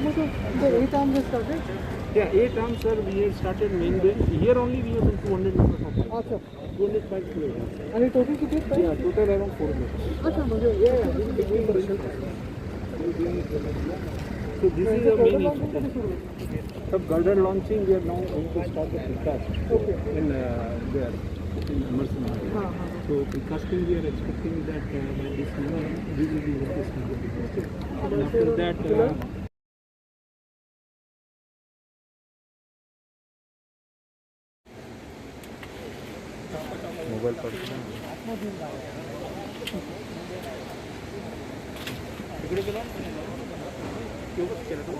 much of the 8 arms has started? Yeah, 8 arms, sir. We have started main base. Here only we have done 200 meters of pipe. अच्छा 200 pipes we have done. आणि total किती आहेत ताई? Yeah, total around 4 meters. अच्छा म्हणजे So this is the main issue. So girder launching, we are now going to start the precast Okay. in there in Emerson. हां हां So precasting, we are expecting that by this month we will be able to start the precasting. And after that, mobile पडतो तिकडे गेला केवढं केलं तो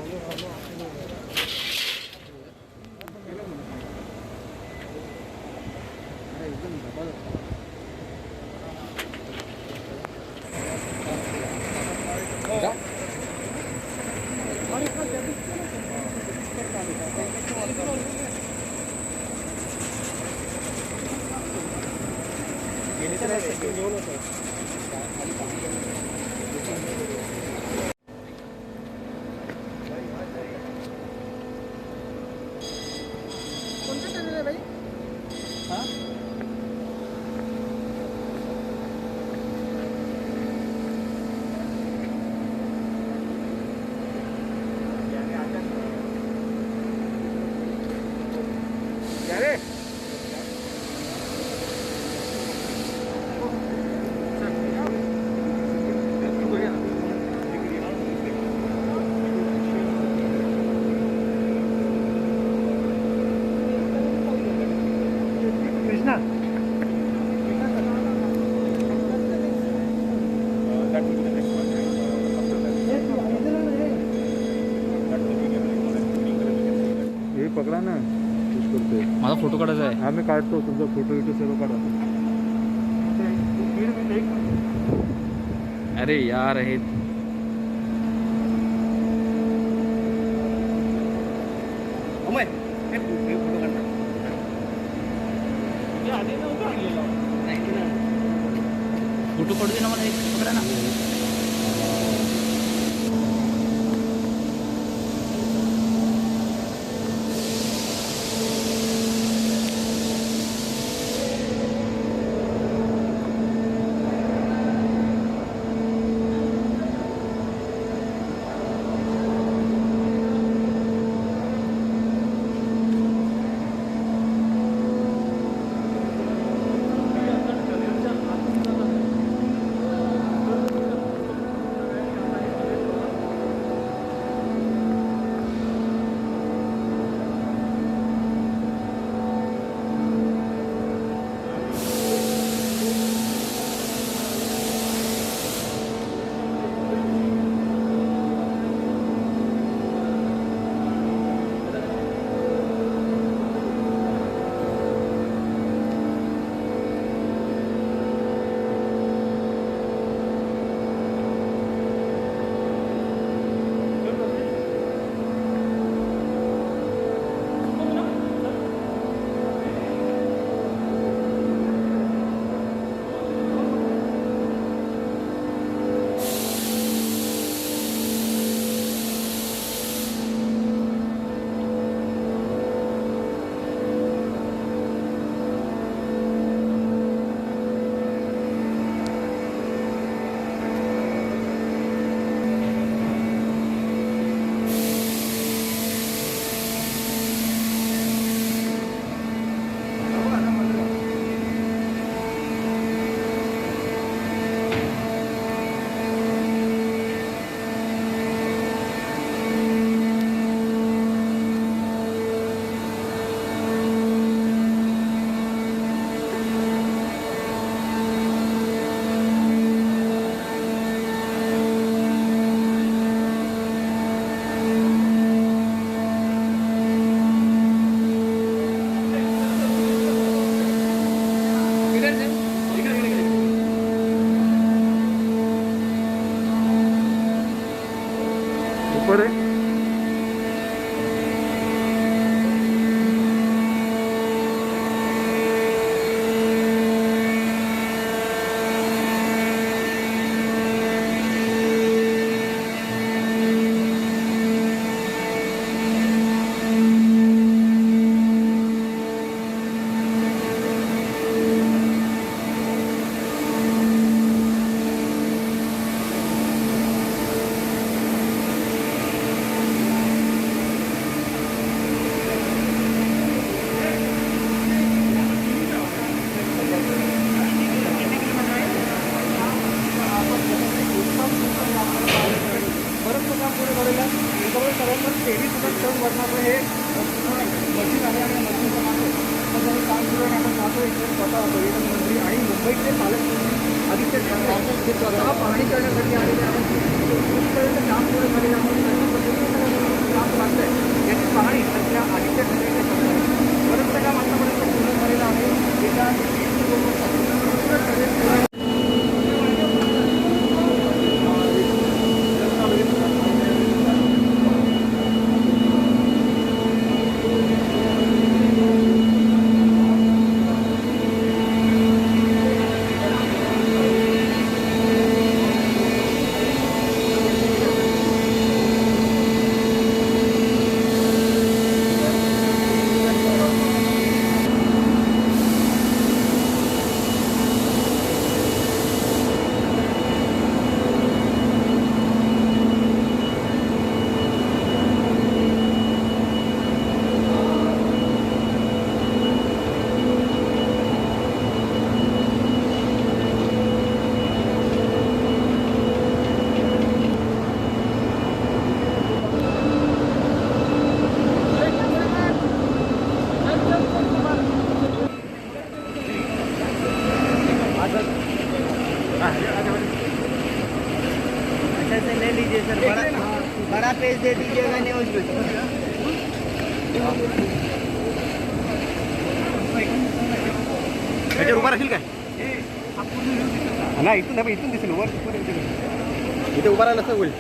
एकदम डबा कोणता चॅनल आहे भाई? हां अरे कृष्णा हे पकडा ना पुश करतोय माझा फोटो काढायचा आहे. हा मी काढतो तुमचा फोटो विटो सर्व काढा अरे यार हे फोटो काढू दे ना मला, एक पकडा ना. तो इथे स्वतः पर्यटन मंत्री आणि मुंबईचे पालकमंत्री आदित्य ठाकरे हे स्वतः पाहणी करण्यासाठी आलेले आहेत. इथपर्यंत काम पूर्ण झालेलं आहे. कशा पद्धतीने काम लागतंय याची पाहणी सध्या आदित्य ठाकरेंच्या करत आहे. बरंचसं काम आतापर्यंत पूर्ण झालेलं आहे. येत्या 20 से ले लीजिए सर, बड़ा पेज दे दीजिएगा न्यूज पे. उभा राहील काय नाही इथून दिसेल वर इथे उभा राहिला होईल.